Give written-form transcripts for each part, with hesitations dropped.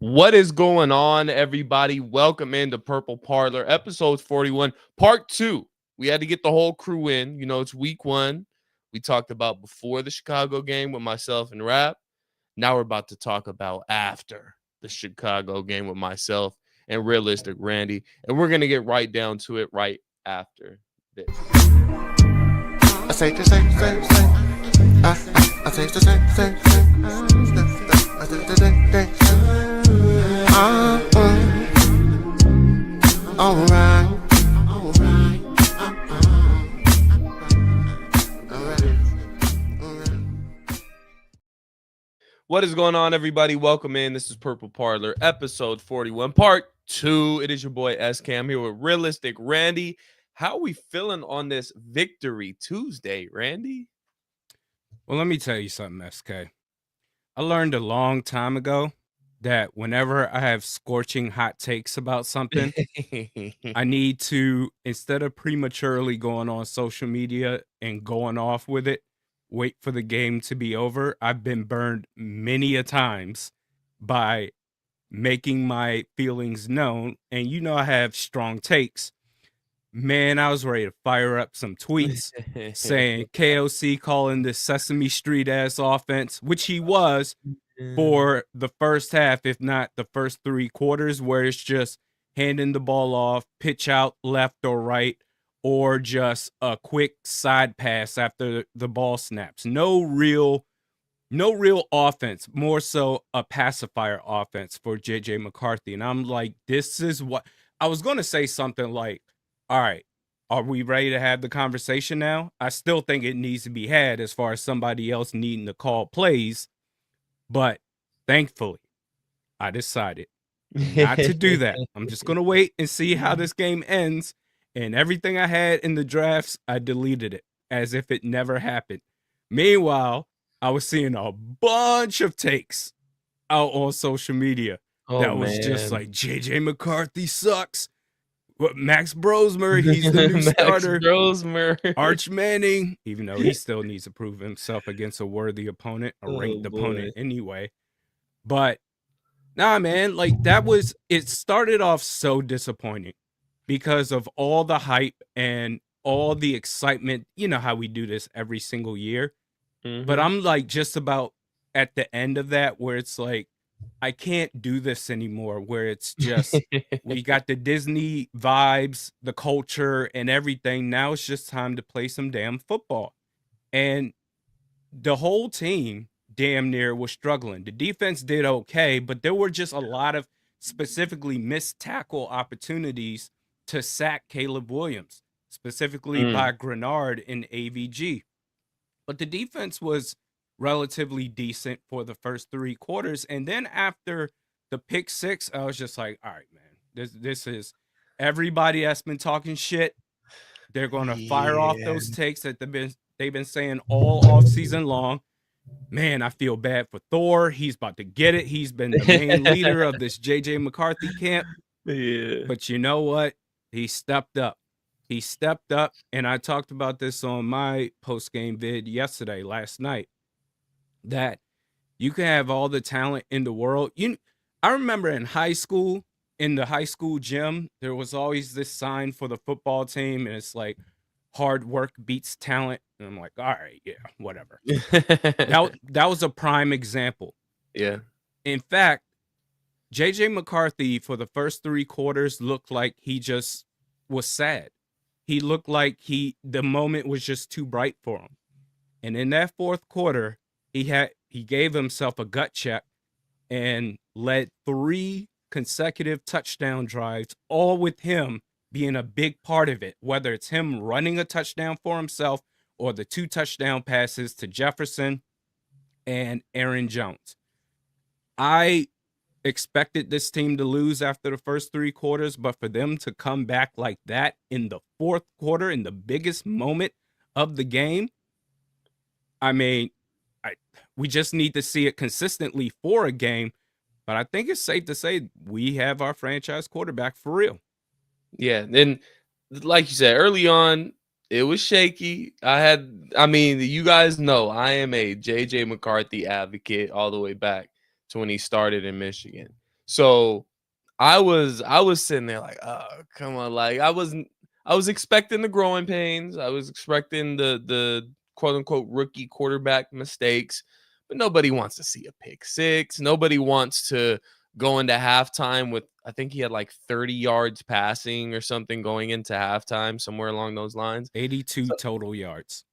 What is going on, everybody? Welcome into Purple Parlor, episode 41, part 2. We had to get the whole crew in. You know, it's week 1. We talked about before the Chicago game with myself and Rap. Now we're about to talk about after the Chicago game with myself and Realistic Randy. And we're going to get right down to it right after this. I say the same. I say the same. Alright. What is going on, everybody? Welcome in. This is Purple Parlor, episode 41, part 2. It is your boy SK. I'm here with Realistic Randy. How are we feeling on this Victory Tuesday, Randy? Well, let me tell you something, SK. I learned a long time ago that whenever I have scorching hot takes about something, I need to, instead of prematurely going on social media and going off with it, wait for the game to be over. I've been burned many a times by making my feelings known. And you know I have strong takes. Man, I was ready to fire up some tweets saying KOC calling this Sesame Street ass offense, which he was for the first half, if not the first 3 quarters, where it's just handing the ball off, pitch out left or right, or just a quick side pass after the ball snaps. No real offense, more so a pacifier offense for JJ McCarthy. And I'm like, this is what I was going to say something like, all right, are we ready to have the conversation now? I still think it needs to be had as far as somebody else needing to call plays. But thankfully, I decided not to do that. I'm just going to wait and see how this game ends. And everything I had in the drafts, I deleted it as if it never happened. Meanwhile, I was seeing a bunch of takes out on social media that was just like, JJ McCarthy sucks. What, Max Brosmer, he's the new starter. Arch Manning, even though he still needs to prove himself against a worthy opponent, a ranked opponent anyway. But nah, man, like it started off so disappointing because of all the hype and all the excitement. You know how we do this every single year. But I'm like just about at the end of that where it's like, I can't do this anymore, where it's just we got the Disney vibes, the culture and everything. Now it's just time to play some damn football. And the whole team damn near was struggling. The defense did okay, but there were just a lot of specifically missed tackle opportunities to sack Caleb Williams, specifically by Grenard in AVG. But the defense was relatively decent for the first 3 quarters. And then after the pick 6, I was just like, all right, man, this is everybody that's been talking shit. They're going to fire off those takes that they've been saying all off season long. Man, I feel bad for Thor. He's about to get it. He's been the main leader of this JJ McCarthy camp. Yeah. But you know what? He stepped up. He stepped up. And I talked about this on my post-game vid last night. That you can have all the talent in the world. I remember in high school, in the high school gym, there was always this sign for the football team, and it's like, hard work beats talent. And I'm like, all right, yeah, whatever. that was a prime example. Yeah. In fact, JJ McCarthy for the first 3 quarters looked like he just was sad. He looked like the moment was just too bright for him. And in that 4th quarter, he gave himself a gut check and led 3 consecutive touchdown drives, all with him being a big part of it, whether it's him running a touchdown for himself or the 2 touchdown passes to Jefferson and Aaron Jones. I expected this team to lose after the first 3 quarters, but for them to come back like that in the 4th quarter, in the biggest moment of the game, I mean, we just need to see it consistently for a game. But I think it's safe to say we have our franchise quarterback for real. Yeah. And like you said, early on, it was shaky. You guys know I am a JJ McCarthy advocate all the way back to when he started in Michigan. So I was sitting there like, oh, come on. Like I was expecting the growing pains. I was expecting the quote unquote rookie quarterback mistakes, but nobody wants to see a pick six. Nobody wants to go into halftime with, I think he had like 30 yards passing or something going into halftime, somewhere along those lines. 82 So total yards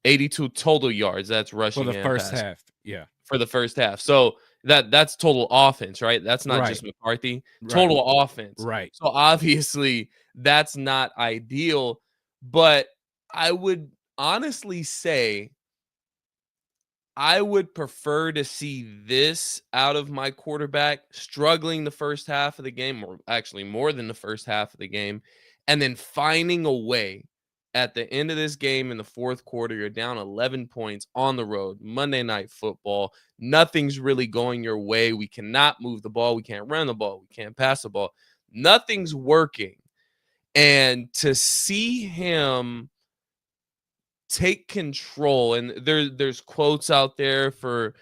82 total yards. That's for rushing the and first passing half. Yeah. for the first half. So that's total offense, right? That's not Right. just McCarthy. Right. Total offense. Right. So obviously that's not ideal, but I would honestly say I would prefer to see this out of my quarterback struggling the first half of the game, or actually more than the first half of the game, and then finding a way at the end of this game in the fourth quarter. You're down 11 points on the road, Monday Night Football. Nothing's really going your way. We cannot move the ball. We can't run the ball. We can't pass the ball. Nothing's working. And to see him take control, and there's quotes out there for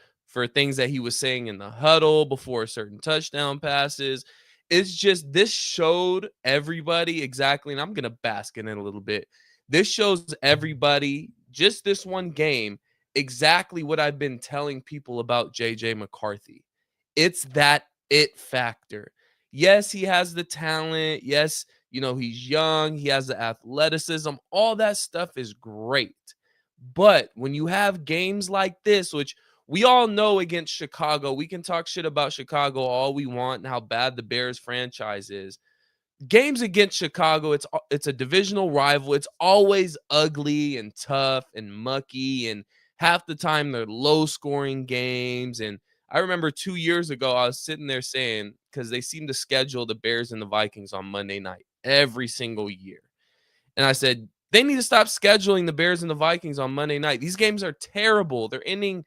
things that he was saying in the huddle before certain touchdown passes. It's just, this showed everybody exactly, and I'm gonna bask in it a little bit. This shows everybody, just this one game, exactly what I've been telling people about JJ McCarthy. It's that it factor. Yes, he has the talent. Yes, he's young, he has the athleticism, all that stuff is great. But when you have games like this, which we all know against Chicago, we can talk shit about Chicago all we want and how bad the Bears franchise is. Games against Chicago, it's a divisional rival. It's always ugly and tough and mucky, and half the time they're low scoring games. And I remember 2 years ago, I was sitting there saying, because they seem to schedule the Bears and the Vikings on Monday night every single year. And I said, they need to stop scheduling the Bears and the Vikings on Monday night. These games are terrible. They're ending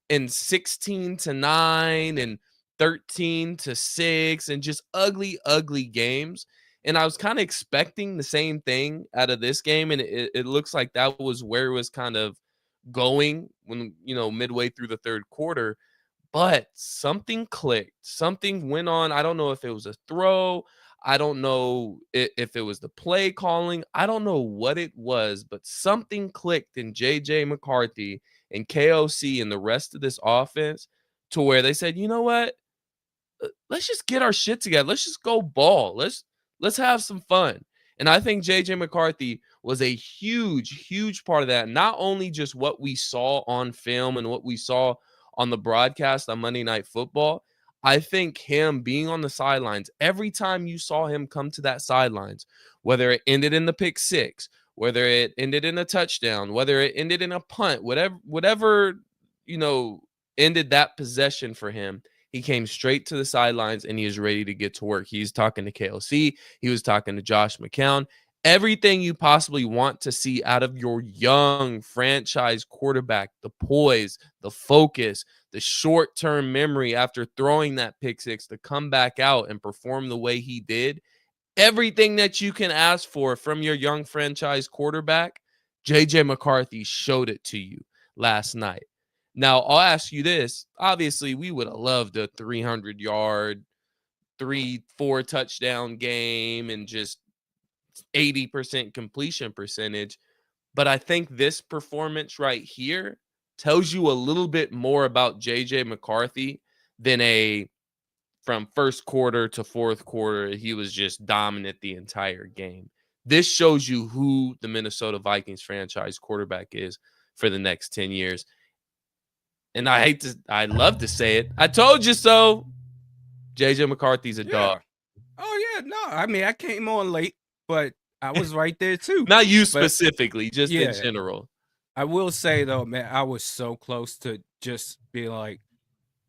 in 16-9 and 13-6 and just ugly, ugly games. And I was kind of expecting the same thing out of this game. And it looks like that was where it was kind of going when, midway through the third quarter. But something clicked. Something went on. I don't know if it was a throw. I don't know if it was the play calling. I don't know what it was, but something clicked in JJ McCarthy and KOC and the rest of this offense to where they said, you know what? Let's just get our shit together. Let's just go ball. Let's have some fun. And I think JJ McCarthy was a huge, huge part of that. Not only just what we saw on film and what we saw on the broadcast on Monday Night Football. I think him being on the sidelines, every time you saw him come to that sidelines, whether it ended in the pick six, whether it ended in a touchdown, whether it ended in a punt, whatever, ended that possession for him, he came straight to the sidelines and he is ready to get to work. He's talking to KLC. He was talking to Josh McCown. Everything you possibly want to see out of your young franchise quarterback, the poise, the focus, the short-term memory after throwing that pick six to come back out and perform the way he did. Everything that you can ask for from your young franchise quarterback, JJ McCarthy showed it to you last night. Now, I'll ask you this. Obviously, we would have loved a 300-yard, 3-4 touchdown game and just 80% completion percentage. But I think this performance right here tells you a little bit more about JJ McCarthy than from first quarter to fourth quarter, he was just dominant the entire game. This shows you who the Minnesota Vikings franchise quarterback is for the next 10 years. And I love to say it. I told you so. JJ McCarthy's a dog. Oh, yeah. No, I mean, I came on late, but I was right there too. Not you specifically, just in general. I will say, though, man, I was so close to just be like,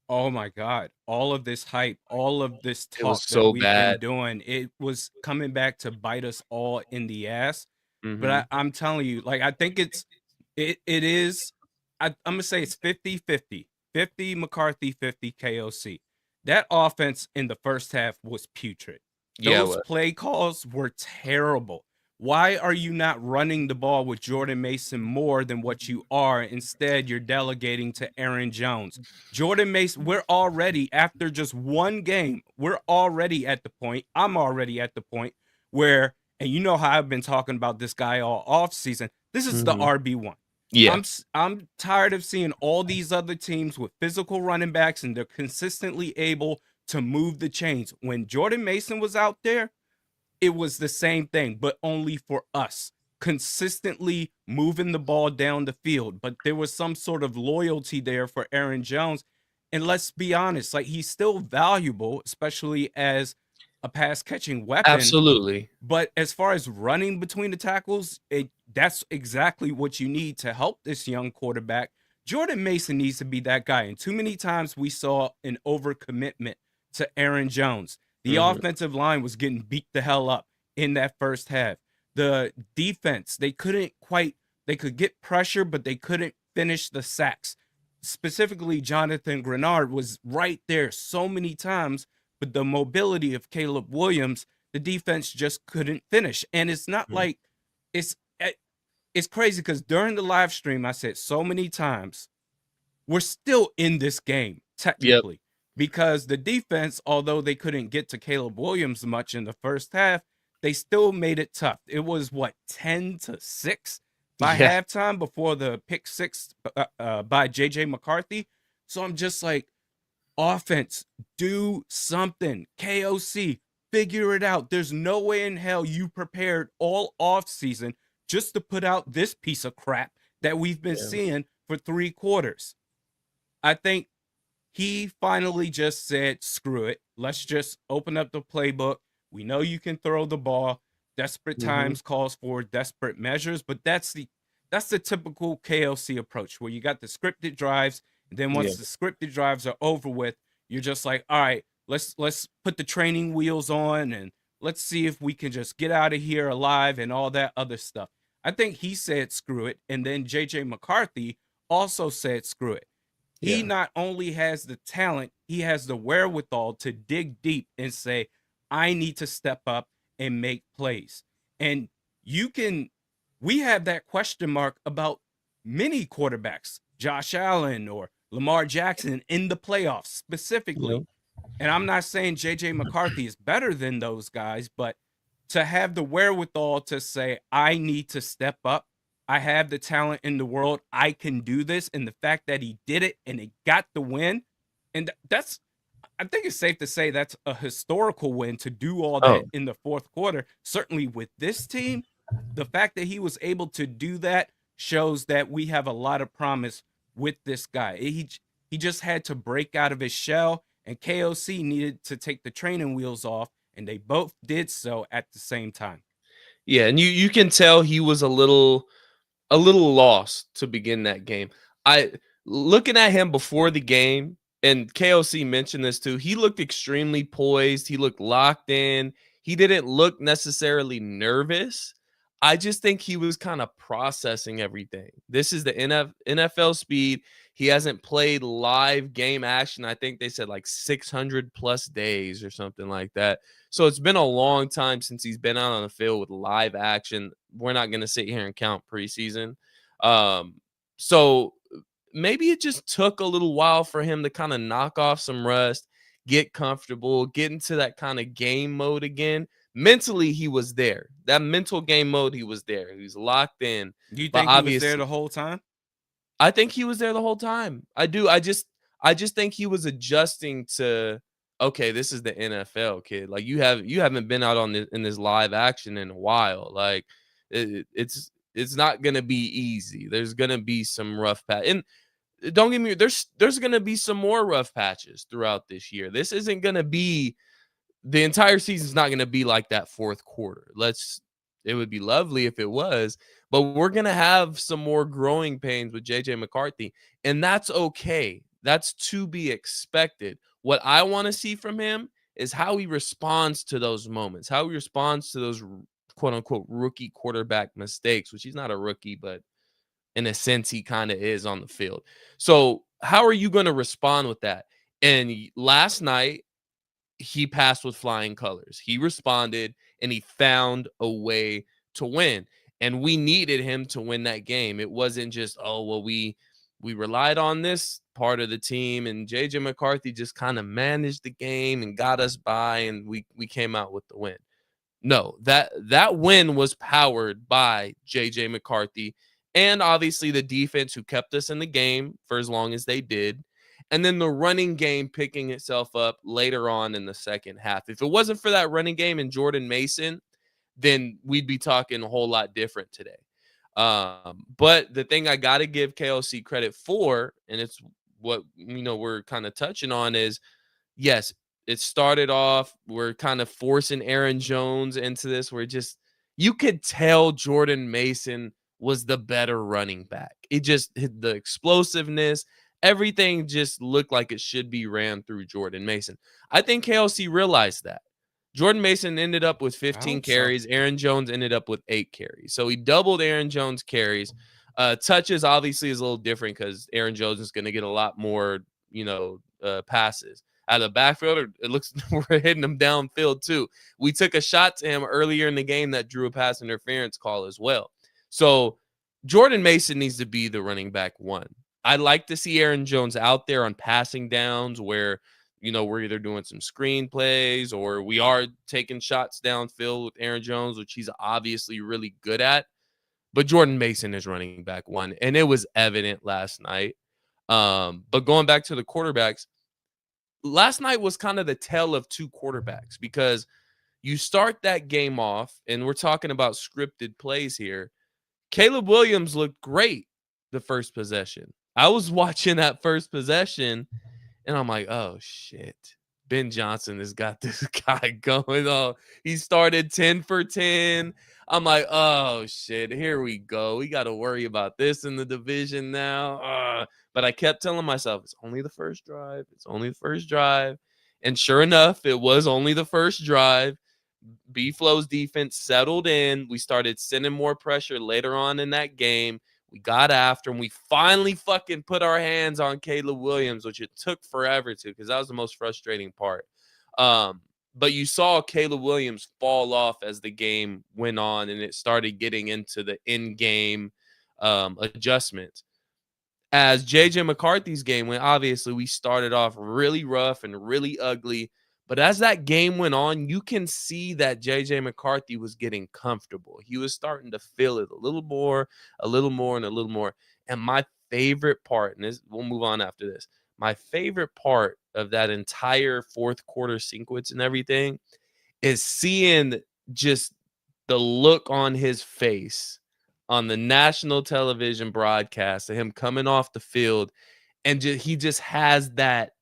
oh, my God, all of this hype, all of this talk that we've been doing, it was coming back to bite us all in the ass. Mm-hmm. But I'm telling you, like, I think it is. I'm going to say it's 50-50. 50 McCarthy, 50 KOC. That offense in the first half was putrid. Those play calls were terrible. Why are you not running the ball with Jordan Mason more than what you are? Instead, you're delegating to Aaron Jones. Jordan Mason, we're already, after just one game, we're already at the point, I'm already at the point where, and you know how I've been talking about this guy all off season, this is the Mhm. RB1. Yeah. I'm tired of seeing all these other teams with physical running backs and they're consistently able to move the chains. When Jordan Mason was out there, it was the same thing, but only for us, consistently moving the ball down the field. But there was some sort of loyalty there for Aaron Jones. And let's be honest, like he's still valuable, especially as a pass catching weapon. Absolutely. But as far as running between the tackles, that's exactly what you need to help this young quarterback. Jordan Mason needs to be that guy. And too many times we saw an overcommitment to Aaron Jones. The Mhm. offensive line was getting beat the hell up in that first half. The defense, they could get pressure, but they couldn't finish the sacks. Specifically, Jonathan Grenard was right there so many times, but the mobility of Caleb Williams, the defense just couldn't finish. And it's not Mhm. like it's it's crazy because during the live stream, I said so many times, we're still in this game, Yep. technically, because the defense, although they couldn't get to Caleb Williams much in the first half, they still made it tough. It was what, 10-6 by Yeah. halftime before the pick six by JJ McCarthy. So I'm just like, offense, do something. KOC, figure it out. There's no way in hell you prepared all off season just to put out this piece of crap that we've been Yeah. seeing for 3 quarters. I think he finally just said, screw it. Let's just open up the playbook. We know you can throw the ball. Desperate Mhm. times calls for desperate measures, but that's the typical KLC approach where you got the scripted drives, and then Yeah. once the scripted drives are over with, you're just like, all right, let's put the training wheels on and let's see if we can just get out of here alive and all that other stuff. I think he said screw it, and then JJ McCarthy also said screw it. He Yeah. not only has the talent, he has the wherewithal to dig deep and say, I need to step up and make plays. And you can, we have that question mark about many quarterbacks, Josh Allen or Lamar Jackson in the playoffs Yep. specifically. And I'm not saying JJ McCarthy is better than those guys, but to have the wherewithal to say, I need to step up. I have the talent in the world. I can do this. And the fact that he did it and it got the win. And that's, I think it's safe to say that's a historical win to do all that Oh, in the fourth quarter. Certainly with this team, the fact that he was able to do that shows that we have a lot of promise with this guy. He just had to break out of his shell, and KOC needed to take the training wheels off, and they both did so at the same time. yeah, and you can tell he was a little lost to begin that game. I looking at him before the game, and KOC mentioned this too. He looked extremely poised. He looked locked in. He didn't look necessarily nervous. I just think he was kind of processing everything. This is the NFL speed. He hasn't played live game action. I think they said like 600 plus days or something like that. So it's been a long time since he's been out on the field with live action. We're not going to sit here and count preseason. So maybe it just took a little while for him to kind of knock off some rust, get comfortable, get into that kind of game mode again. Mentally, he was there. That mental game mode, he was there. He was locked in. Do you But think he was there obviously, the whole time? I think he was there the whole time. I do. I just think he was adjusting to, okay, this is the NFL, kid. Like you haven't been out on this in this live action in a while. Like it's not gonna be easy. There's gonna be some rough patch. And don't get me, there's gonna be some more rough patches throughout this year. This isn't gonna be the entire season's not going to be like that fourth quarter. It would be lovely if it was, but we're going to have some more growing pains with JJ McCarthy, and that's okay. That's to be expected. What I want to see from him is how he responds to those moments, how he responds to those quote unquote rookie quarterback mistakes, which he's not a rookie, but in a sense, he kind of is on the field. So, how are you going to respond with that? And last night, he passed with flying colors. He responded and he found a way to win. And we needed him to win that game. It wasn't just, oh, well, we relied on this part of the team, and JJ McCarthy just kind of managed the game and got us by, and we came out with the win. No, that win was powered by JJ McCarthy and obviously the defense who kept us in the game for as long as they did. And then the running game picking itself up later on in the second half. If it wasn't for that running game and Jordan Mason, then we'd be talking a whole lot different today. But the thing I got to give KLC credit for, and it's what we're kind of touching on, is yes, it started off, we're kind of forcing Aaron Jones into this, where just you could tell Jordan Mason was the better running back. It just the explosiveness, everything just looked like it should be ran through Jordan Mason. I think KLC realized that. Jordan Mason ended up with 15 carries. So. Aaron Jones ended up with 8 carries. So he doubled Aaron Jones' carries. Touches obviously is a little different because Aaron Jones is going to get a lot more, passes out of the backfield. Or it looks we're hitting him downfield too. We took a shot to him earlier in the game that drew a pass interference call as well. So Jordan Mason needs to be the running back one. I'd like to see Aaron Jones out there on passing downs where we're either doing some screen plays or we are taking shots downfield with Aaron Jones, which he's obviously really good at. But Jordan Mason is running back one, and it was evident last night. But going back to the quarterbacks, last night was kind of the tale of two quarterbacks because you start that game off, and we're talking about scripted plays here. Caleb Williams looked great the first possession. I was watching that first possession, and I'm like, oh, shit. Ben Johnson has got this guy going on. He started 10 for 10. I'm like, oh, shit, here we go. We got to worry about this in the division now. But I kept telling myself, it's only the first drive. It's only the first drive. And sure enough, it was only the first drive. B-Flow's defense settled in. We started sending more pressure later on in that game. We got after him. We finally fucking put our hands on Caleb Williams, which it took forever to, because that was the most frustrating part. But you saw Caleb Williams fall off as the game went on, and it started getting into the in-game adjustments. As J.J. McCarthy's game went, obviously we started off really rough and really ugly. But as that game went on, you can see that J.J. McCarthy was getting comfortable. He was starting to feel it a little more, and a little more. And my favorite part, and this, we'll move on after this, my favorite part of that entire fourth quarter sequence and everything is seeing just the look on his face on the national television broadcast of him coming off the field. And he just has that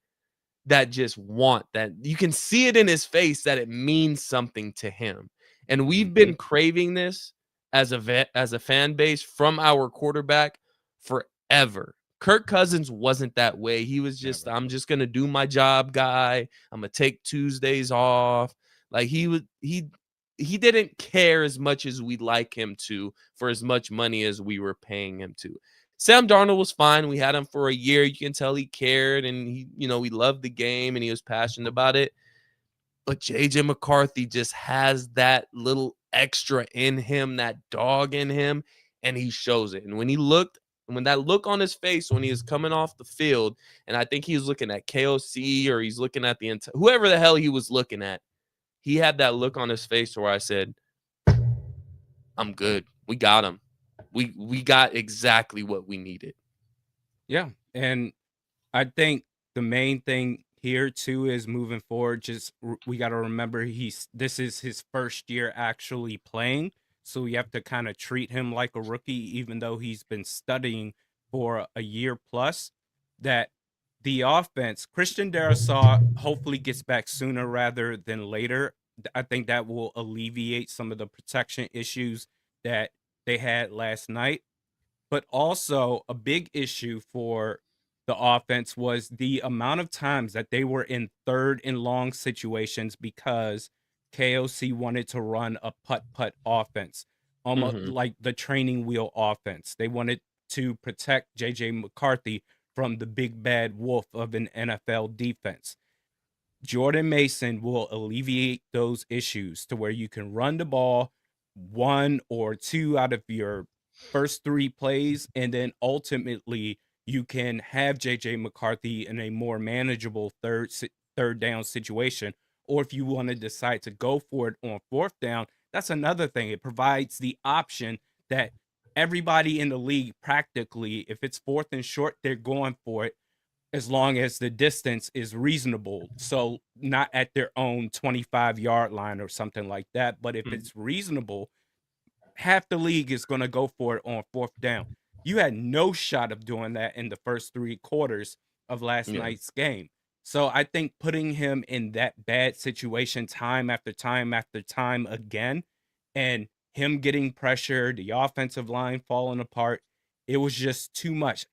just want, that you can see it in his face that it means something to him. And we've been craving this as a fan base from our quarterback forever. Kirk Cousins wasn't that way. He was just, I'm just going to do my job guy. I'm going to take Tuesdays off. Like he didn't care as much as we'd like him to for as much money as we were paying him to. Sam Darnold was fine. We had him for a year. You can tell he cared, and he loved the game and he was passionate about it. But J.J. McCarthy just has that little extra in him, that dog in him, and he shows it. And when that look on his face when he was coming off the field, and I think he was looking at KOC or he's looking at whoever the hell he was looking at, he had that look on his face where I said, I'm good. We got him. We got exactly what we needed. Yeah. And I think the main thing here too is moving forward, just we got to remember this is his first year actually playing. So we have to kind of treat him like a rookie, even though he's been studying for a year plus. That the offense, Christian Darrisaw hopefully gets back sooner rather than later. I think that will alleviate some of the protection issues that they had last night. But also a big issue for the offense was the amount of times that they were in third and long situations because KOC wanted to run a putt-putt offense, almost like the training wheel offense. They wanted to protect J.J. McCarthy from the big bad wolf of an NFL defense. Jordan Mason will alleviate those issues to where you can run the ball one or two out of your first three plays, and then ultimately you can have JJ McCarthy in a more manageable third down situation. Or if you want to decide to go for it on fourth down, that's another thing. It provides the option that everybody in the league practically, if it's fourth and short, they're going for it as long as the distance is reasonable. So not at their own 25-yard line or something like that. But if it's reasonable, half the league is going to go for it on fourth down. You had no shot of doing that in the first three quarters of last night's game. So I think putting him in that bad situation time after time after time again, and him getting pressure, the offensive line falling apart, it was just too much.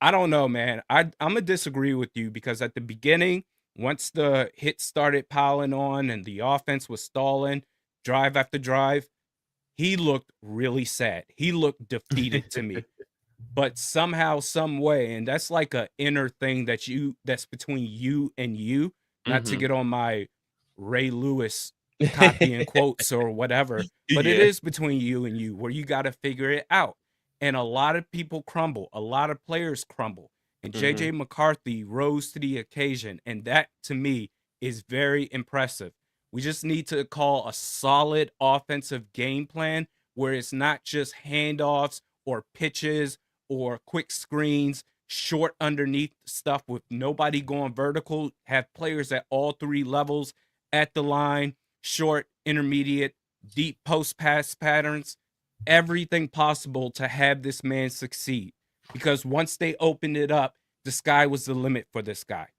I don't know, man. I'm gonna disagree with you because at the beginning, once the hits started piling on and the offense was stalling, drive after drive, he looked really sad. He looked defeated to me. But somehow, some way, and that's like a inner thing that's between you and you, not to get on my Ray Lewis copying quotes or whatever, but it is between you and you where you got to figure it out. And a lot of people crumble, a lot of players crumble. And JJ McCarthy rose to the occasion. And that to me is very impressive. We just need to call a solid offensive game plan where it's not just handoffs or pitches or quick screens, short underneath stuff with nobody going vertical. Have players at all three levels at the line, short, intermediate, deep post pass patterns, everything possible to have this man succeed. Because once they opened it up, the sky was the limit for this guy.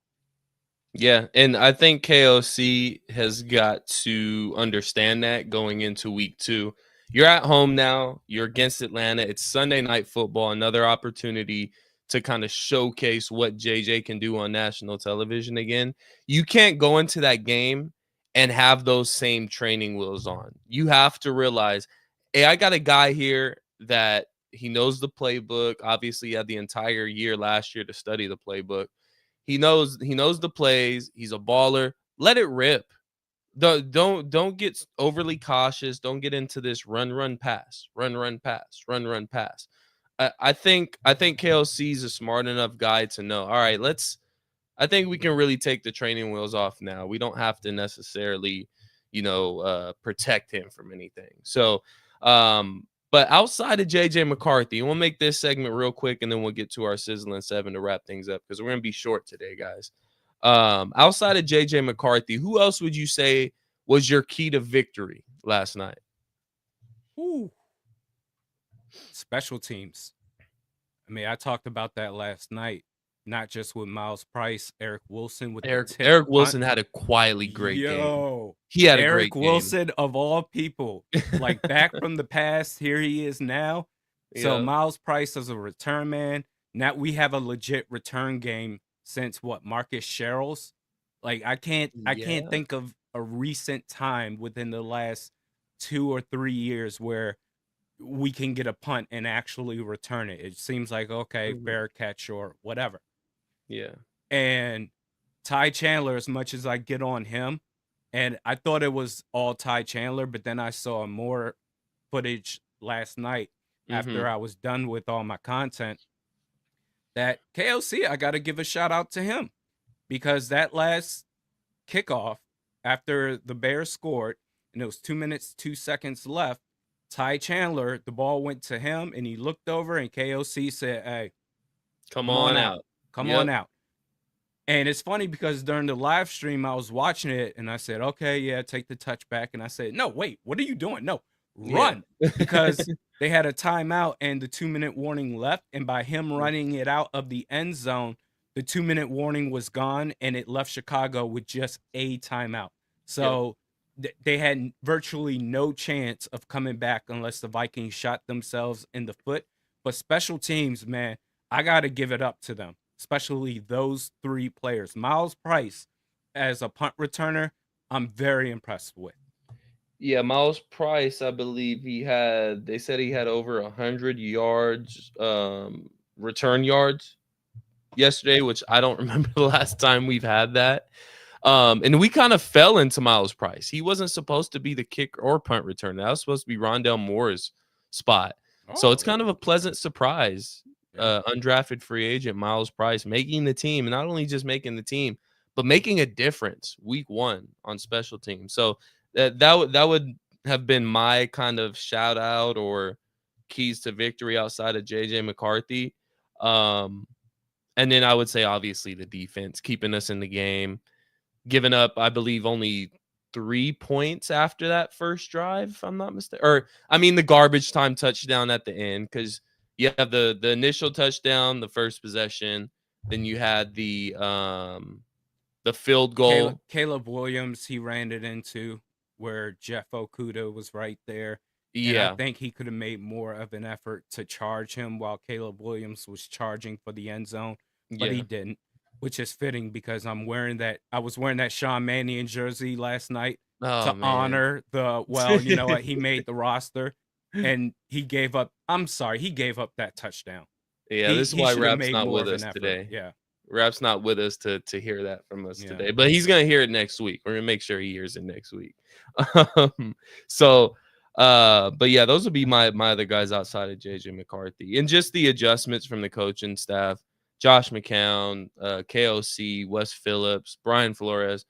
Yeah, and I think KOC has got to understand that going into week 2. You're at home now. You're against Atlanta. It's Sunday Night Football, another opportunity to kind of showcase what JJ can do on national television again. You can't go into that game and have those same training wheels on. You have to realize, hey, I got a guy here that he knows the playbook. Obviously, he had the entire year last year to study the playbook. He knows the plays. He's a baller. Let it rip. Don't get overly cautious. Don't get into this run pass. I think KLC is a smart enough guy to know. All right, I think we can really take the training wheels off now. We don't have to necessarily, protect him from anything. So, but outside of JJ McCarthy, we'll make this segment real quick and then we'll get to our Sizzlin 7 to wrap things up because we're going to be short today, guys. Outside of JJ McCarthy, who else would you say was your key to victory last night? Ooh. Special teams. I mean, I talked about that last night, not just with Miles Price, Eric Wilson with Eric Wilson had a quietly great game. He had Eric a great Wilson game. of all people, like back from the past, here he is now. So Miles Price as a return man. Now we have a legit return game since Marcus Sherrills. Like I can't think of a recent time within the last 2 or 3 years where we can get a punt and actually return it. It seems like, okay, fair catch or whatever. Yeah. And Ty Chandler, as much as I get on him, and I thought it was all Ty Chandler, but then I saw more footage last night after I was done with all my content that KOC, I got to give a shout out to him because that last kickoff after the Bears scored and it was 2 minutes, 2 seconds left, Ty Chandler, the ball went to him and he looked over and KOC said, hey, come on out. Come on out. And it's funny because during the live stream, I was watching it and I said, okay, yeah, take the touchback. And I said, no, wait, what are you doing? No, run. Because they had a timeout and the 2-minute warning left. And by him running it out of the end zone, the 2-minute warning was gone and it left Chicago with just a timeout. So they had virtually no chance of coming back unless the Vikings shot themselves in the foot. But special teams, man, I got to give it up to them, especially those 3 players. Miles Price, as a punt returner, I'm very impressed with. Yeah, Miles Price, I believe they said he had over 100 yards, return yards yesterday, which I don't remember the last time we've had that. And we kind of fell into Miles Price. He wasn't supposed to be the kick or punt returner. That was supposed to be Rondell Moore's spot. So it's kind of a pleasant surprise. Undrafted free agent Miles Price making the team, and not only just making the team, but making a difference week 1 on special teams. So that would have been my kind of shout out or keys to victory outside of JJ McCarthy. And then I would say obviously the defense keeping us in the game, giving up, I believe, only 3 points after that first drive, if I'm not mistaken. Or I mean the garbage time touchdown at the end, because you have the initial touchdown, the first possession, then you had the field goal. Caleb Williams, he ran it into where Jeff Okuda was right there. And I Yeah. think he could have made more of an effort to charge him while Caleb Williams was charging for the end zone, but he Yeah. didn't, which is fitting because I was wearing that Sean Mannion jersey last night Oh, to man. honor you know what, he made the roster and he gave up that touchdown. Yeah, this is why should have Rap's made not more with of us an effort. today. Yeah. Rap's not with us to hear that from us Yeah. today, but he's gonna hear it next week. We're gonna make sure he hears it next week. But yeah, those would be my other guys outside of JJ McCarthy, and just the adjustments from the coaching staff: Josh McCown, KOC, Wes Phillips, Brian Flores.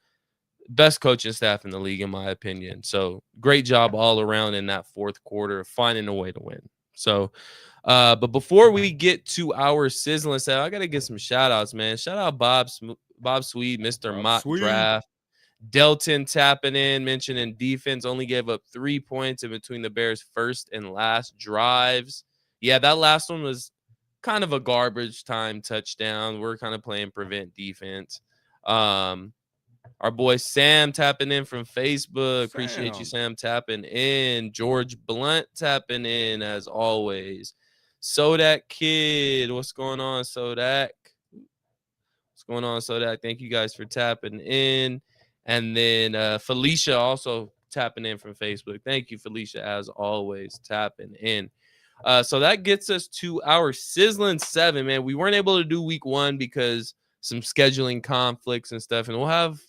Best coaching staff in the league, in my opinion. So great job all around in that fourth quarter, finding a way to win. So, but before we get to our Sizzlin set, I got to get some shout outs, man. Shout out Bob Sweet, Mr. Mock Draft. Delton tapping in, mentioning defense only gave up 3 points in between the Bears' first and last drives. Yeah, that last one was kind of a garbage time touchdown. We're kind of playing prevent defense. Our boy Sam tapping in from Facebook. Appreciate you, Sam, tapping in. George Blunt tapping in as always. Sodak Kid, what's going on, Sodak? What's going on, Sodak? Thank you guys for tapping in. And then Felicia also tapping in from Facebook. Thank you, Felicia, as always, tapping in. So that gets us to our Sizzlin 7, man. We weren't able to do week 1 because some scheduling conflicts and stuff, and we'll have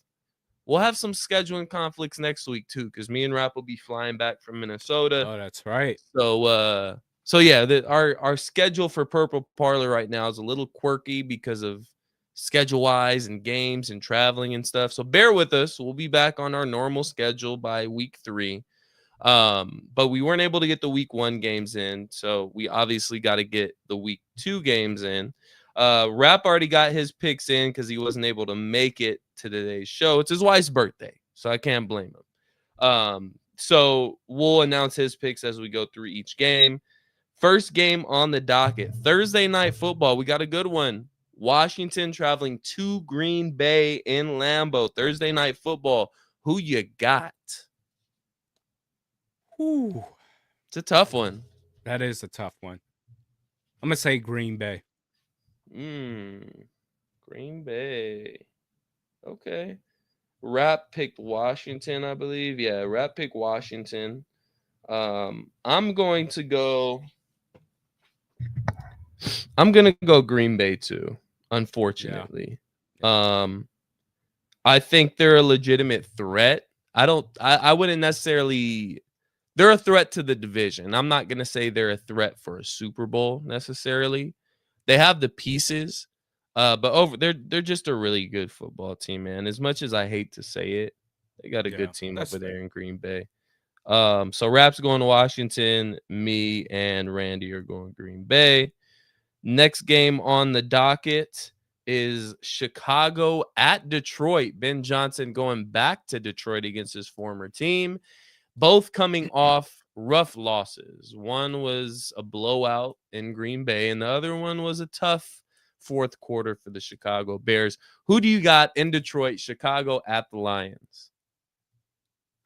some scheduling conflicts next week too, because me and Rap will be flying back from Minnesota. Oh, that's right. So yeah, our schedule for Purple Parlor right now is a little quirky because of schedule wise and games and traveling and stuff. So bear with us. We'll be back on our normal schedule by week 3. But we weren't able to get the week 1 games in, so we obviously got to get the week 2 games in. Rap already got his picks in because he wasn't able to make it to today's show. It's his wife's birthday, so I can't blame him. So we'll announce his picks as we go through each game. First game on the docket, Thursday night football. We got a good one. Washington traveling to Green Bay in Lambeau. Thursday night football. Who you got? Ooh, it's a tough one. That is a tough one. I'm gonna say Green Bay. Green Bay. Okay. Rap picked Washington, I believe. Yeah, Rap picked Washington. I'm going to go Green Bay too, unfortunately. Yeah. I think they're a legitimate threat. I wouldn't necessarily, they're a threat to the division. I'm not going to say they're a threat for a Super Bowl necessarily. They have the pieces, but they're just a really good football team, man. As much as I hate to say it, they got a good team over there in Green Bay. So Rap's going to Washington. Me and Randy are going Green Bay. Next game on the docket is Chicago at Detroit. Ben Johnson going back to Detroit against his former team. Both coming off rough losses. One was a blowout in Green Bay, and the other one was a tough fourth quarter for the Chicago Bears. Who do you got in Detroit? Chicago at the Lions.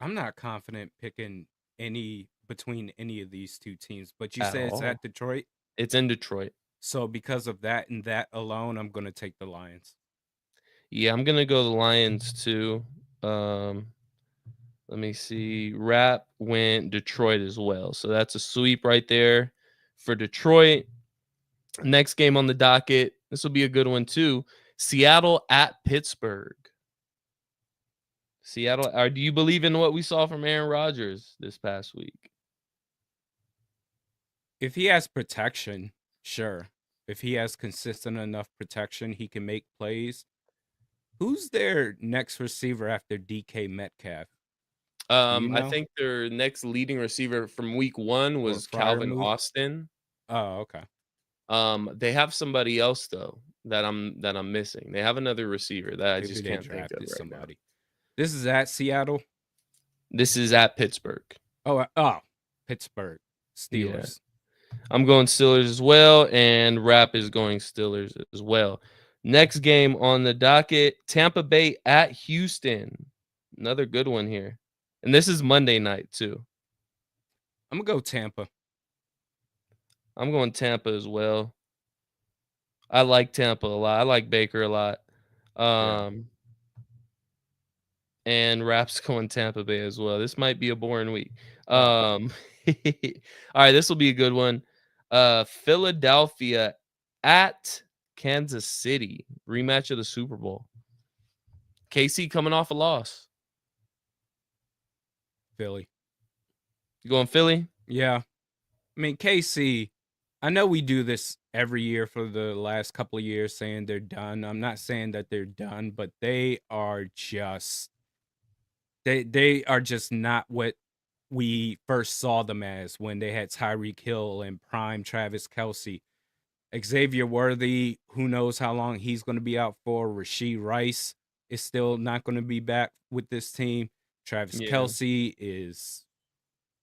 I'm not confident picking between any of these two teams, but you said it's at Detroit? It's in Detroit. So because of that and that alone, I'm going to take the Lions. Yeah, I'm going to go the Lions too. Let me see. Rap went Detroit as well. So that's a sweep right there for Detroit. Next game on the docket. This will be a good one too. Seattle at Pittsburgh. Seattle. Or do you believe in what we saw from Aaron Rodgers this past week? If he has protection, sure. If he has consistent enough protection, he can make plays. Who's their next receiver after DK Metcalf? Do you I know? think their next leading receiver from week 1 Or was Calvin Fryermuth? Austin. Oh, okay. They have somebody else though that I'm missing. They have another receiver that I Maybe just they can't think of drafted right now. somebody. This is at Seattle. This is at Pittsburgh. Oh, Pittsburgh Yeah. Steelers. I'm going Steelers as well, and Rap is going Steelers as well. Next game on the docket, Tampa Bay at Houston. Another good one here. And this is Monday night too. I'm gonna go Tampa. I'm going Tampa as well. I like Tampa a lot. I like Baker a lot. Yeah. And Rap's going Tampa Bay as well. This might be a boring week. Oh. All right, this will be a good one. Philadelphia at Kansas City, rematch of the Super Bowl. KC coming off a loss. Philly. You going Philly? Yeah. I mean, KC, I know we do this every year for the last couple of years saying they're done. I'm not saying that they're done, but they are just not what we first saw them as when they had Tyreek Hill and prime Travis Kelce. Xavier Worthy, who knows how long he's going to be out for. Rashee Rice is still not going to be back with this team. Travis Kelce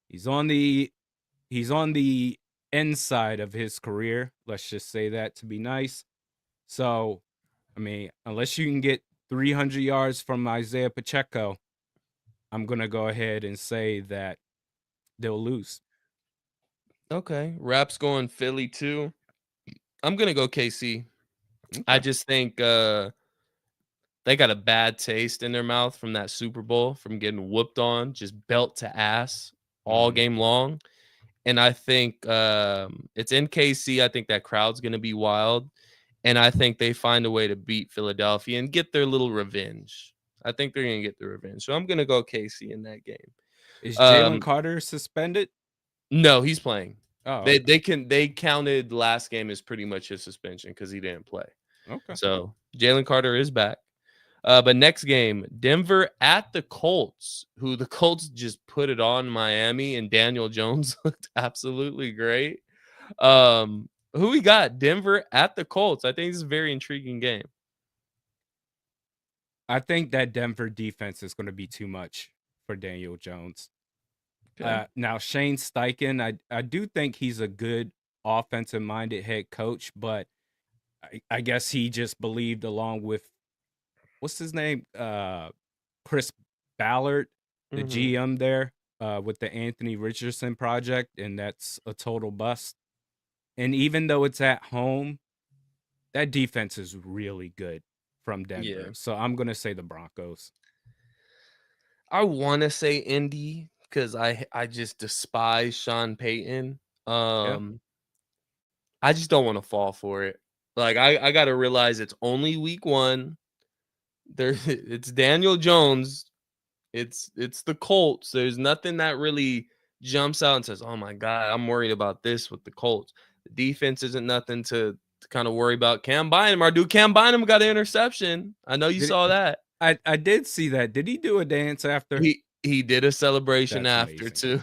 he's on the end side of his career. Let's just say that to be nice. So, I mean, unless you can get 300 yards from Isaiah Pacheco, I'm going to go ahead and say that they'll lose. Okay. Rap's going Philly too. I'm going to go KC. Okay. I just think they got a bad taste in their mouth from that Super Bowl, from getting whooped on, just belt to ass all game long. And I think it's in KC. I think that crowd's going to be wild. And I think they find a way to beat Philadelphia and get their little revenge. I think they're going to get the revenge. So I'm going to go KC in that game. Is Jalen Carter suspended? No, he's playing. Oh, they counted last game as pretty much his suspension because he didn't play. Okay. So Jalen Carter is back. But next game, Denver at the Colts, who the Colts just put it on Miami, and Daniel Jones looked absolutely great. Who we got? Denver at the Colts. I think this is a very intriguing game. I think that Denver defense is going to be too much for Daniel Jones. Okay. Now, Shane Steichen, I do think he's a good offensive-minded head coach, but I guess he just believed, along with, what's his name? Chris Ballard, the GM there, with the Anthony Richardson project, and that's a total bust. And even though it's at home, that defense is really good from Denver. Yeah. So I'm going to say the Broncos. I want to say Indy because I just despise Sean Payton. I just don't want to fall for it. Like, I got to realize it's only week 1. It's Daniel Jones. It's the Colts. There's nothing that really jumps out and says, "Oh my God, I'm worried about this with the Colts." The defense isn't nothing to kind of worry about. Cam Bynum, our dude Cam Bynum got an interception. I know you saw that. I did see that. Did he do a dance after? He did a celebration after too.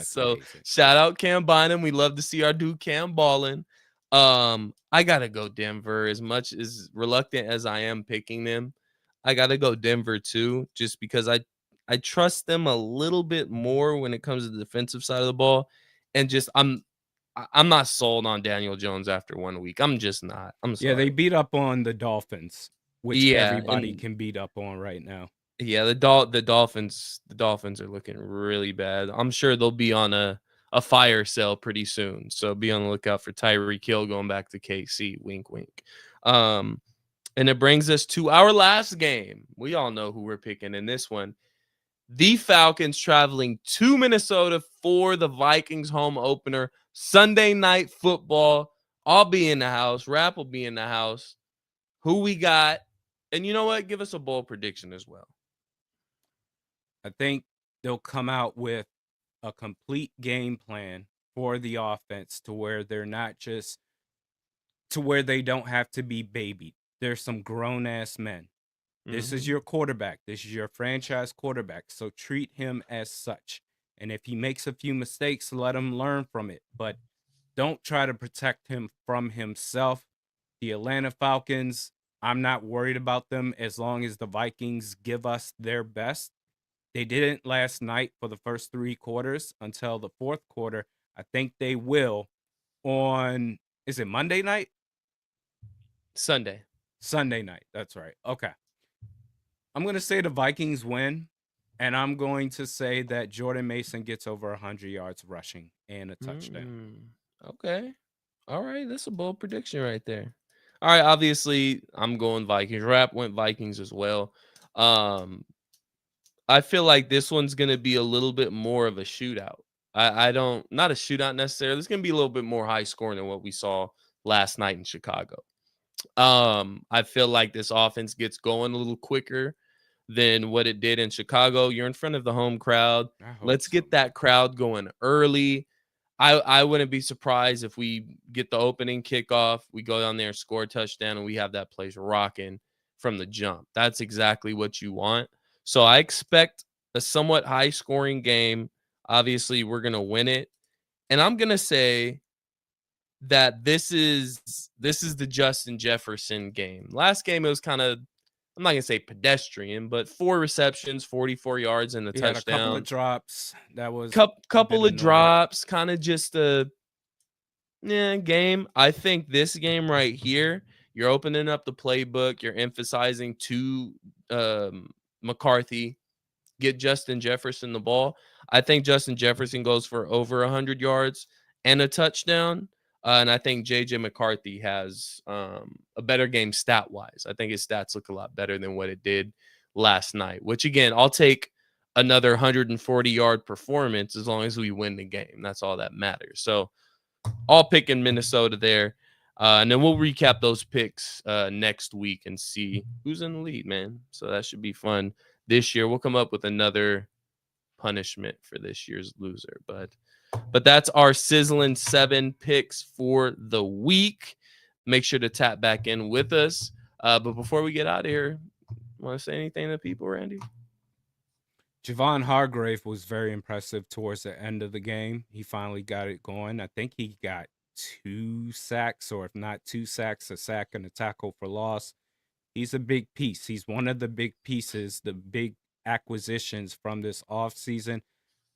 So amazing. Shout out Cam Bynum. We love to see our dude Cam balling. I gotta go Denver. As much as reluctant as I am picking them, I gotta go Denver too, just because I trust them a little bit more when it comes to the defensive side of the ball. And just I'm not sold on Daniel Jones after 1 week. I'm just not. I'm sorry. Yeah, they beat up on the Dolphins, which everybody can beat up on right now. Yeah, the Dolphins are looking really bad. I'm sure they'll be on a fire sale pretty soon. So be on the lookout for Tyreek Hill going back to KC. Wink, wink. And it brings us to our last game. We all know who we're picking in this one. The Falcons traveling to Minnesota for the Vikings home opener. Sunday night football. I'll be in the house. Rap will be in the house. Who we got? And you know what? Give us a bold prediction as well. I think they'll come out with a complete game plan for the offense to where they're not just to where they don't have to be babied. There's some grown ass men. This is Mhm. your quarterback. This is your franchise quarterback. So treat him as such. And if he makes a few mistakes, let him learn from it. But don't try to protect him from himself. The Atlanta Falcons, I'm not worried about them as long as the Vikings give us their best. They didn't last night for the first 3 quarters until the fourth quarter. I think they will on, is it Monday night? Sunday. Sunday night. That's right. Okay. I'm going to say the Vikings win, and I'm going to say that Jordan Mason gets over 100 yards rushing and a touchdown. Okay. All right. That's a bold prediction right there. All right. Obviously, I'm going Vikings. Rap went Vikings as well. Um, I feel like this one's gonna be a little bit more of a shootout. I don't not a shootout necessarily. It's gonna be a little bit more high scoring than what we saw last night in Chicago. I feel like this offense gets going a little quicker than what it did in Chicago. You're in front of the home crowd. I hope Let's so, get man. that crowd going early. I wouldn't be surprised if we get the opening kickoff, we go down there and score a touchdown, and we have that place rocking from the jump. That's exactly what you want. So I expect a somewhat high scoring game. Obviously, we're gonna win it. And I'm gonna say that this is the Justin Jefferson game. Last game it was kind of I'm not gonna say pedestrian, but 4 receptions, 44 yards, and a He had a couple of touchdown. drops. That was a bit Couple of annoying. drops, kind of just a game. I think this game right here, you're opening up the playbook. You're emphasizing to McCarthy, get Justin Jefferson the ball. I think Justin Jefferson goes for over 100 yards and a touchdown. And I think JJ McCarthy has a better game stat wise. I think his stats look a lot better than what it did last night, which again, I'll take another 140-yard performance as long as we win the game. That's all that matters. So all picking Minnesota there. And then we'll recap those picks next week and see who's in the lead, man. So that should be fun this year. We'll come up with another punishment for this year's loser. But that's our Sizzlin 7 picks for the week. Make sure to tap back in with us. But before we get out of here, want to say anything to people, Randy? Javon Hargrave was very impressive towards the end of the game. He finally got it going. I think he got 2 sacks, or if not 2 sacks, a sack and a tackle for loss. He's a big piece. He's one of the big pieces, the big acquisitions from this offseason.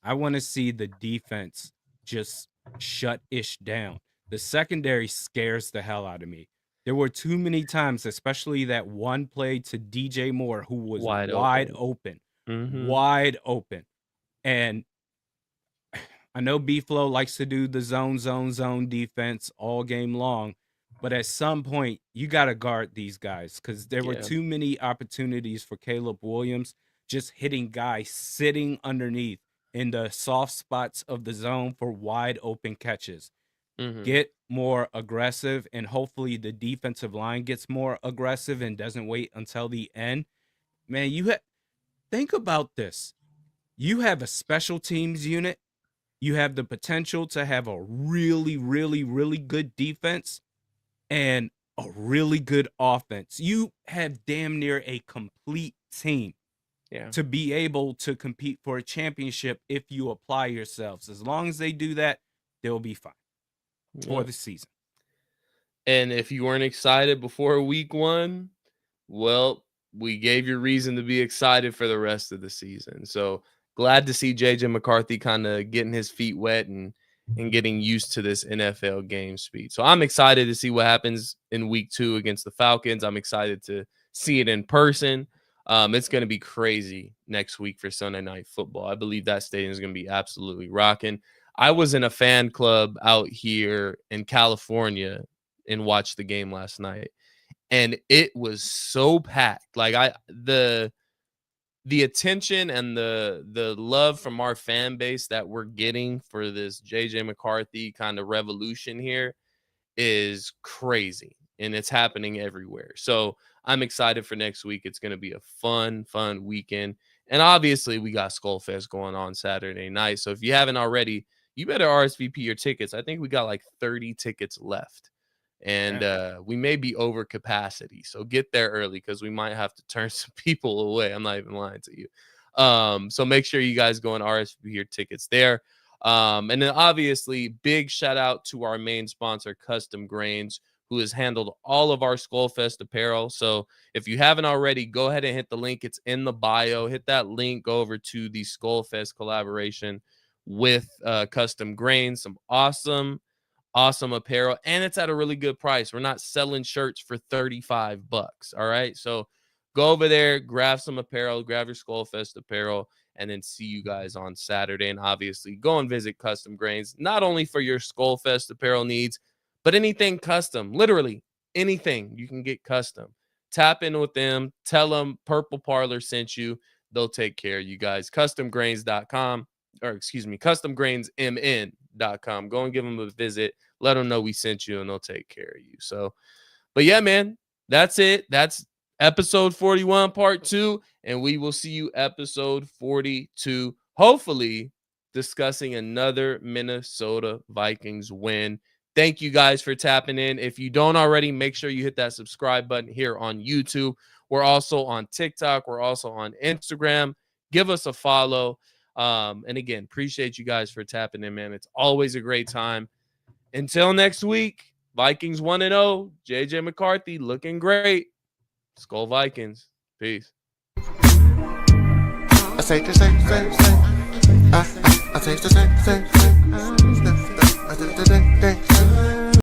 I want to see the defense just shut Ish down. The secondary scares the hell out of me. There were too many times, especially that one play to DJ Moore, who was Wide wide open. open, Mm-hmm. wide open. And I know B-Flow likes to do the zone defense all game long, but at some point, you got to guard these guys because there were Yeah. too many opportunities for Caleb Williams just hitting guys sitting underneath in the soft spots of the zone for wide open catches. Mm-hmm. Get more aggressive, and hopefully the defensive line gets more aggressive and doesn't wait until the end. Man, think about this. You have a special teams unit. You have the potential to have a really, really, really good defense and a really good offense. You have damn near a complete team to be able to compete for a championship if you apply yourselves. As long as they do that, they'll be fine for the season. And if you weren't excited before week 1, well, we gave you reason to be excited for the rest of the season. So glad to see JJ McCarthy kind of getting his feet wet and getting used to this NFL game speed. So I'm excited to see what happens in week 2 against the Falcons. I'm excited to see it in person. It's going to be crazy next week for Sunday Night Football. I believe that stadium is going to be absolutely rocking. I was in a fan club out here in California and watched the game last night, and it was so packed. Like the attention and the love from our fan base that we're getting for this JJ McCarthy kind of revolution here is crazy, and it's happening everywhere. So I'm excited for next week. It's going to be a fun weekend. And obviously, we got SkolFest going on Saturday night. So if you haven't already, you better RSVP your tickets. I think we got like 30 tickets left. And we may be over capacity. So get there early because we might have to turn some people away. I'm not even lying to you. So make sure you guys go and RSVP your tickets there. And then obviously, big shout out to our main sponsor, Custom Grains, who has handled all of our SkolFest apparel. So if you haven't already, go ahead and hit the link. It's in the bio. Hit that link, go over to the SkolFest collaboration with Custom Grains. Some awesome apparel, and it's at a really good price. We're not selling shirts for $35. All right. So go over there, grab some apparel, grab your SkolFest apparel, and then see you guys on Saturday. And obviously, go and visit Custom Grains, not only for your SkolFest apparel needs, but anything custom, literally anything you can get custom. Tap in with them, tell them Purple Parlor sent you. They'll take care of you guys. Customgrains.com, or excuse me, customgrainsmn.com. Go and give them a visit. Let them know we sent you, and they'll take care of you. So, but yeah, man, that's it. That's episode 41, part 2, and we will see you episode 42, hopefully discussing another Minnesota Vikings win. Thank you guys for tapping in. If you don't already, make sure you hit that subscribe button here on YouTube. We're also on TikTok. We're also on Instagram. Give us a follow. And again, appreciate you guys for tapping in, man. It's always a great time. Until next week, Vikings 1-0. JJ McCarthy looking great. Skol Vikings. Peace. I say the same. I say the same. I say the same.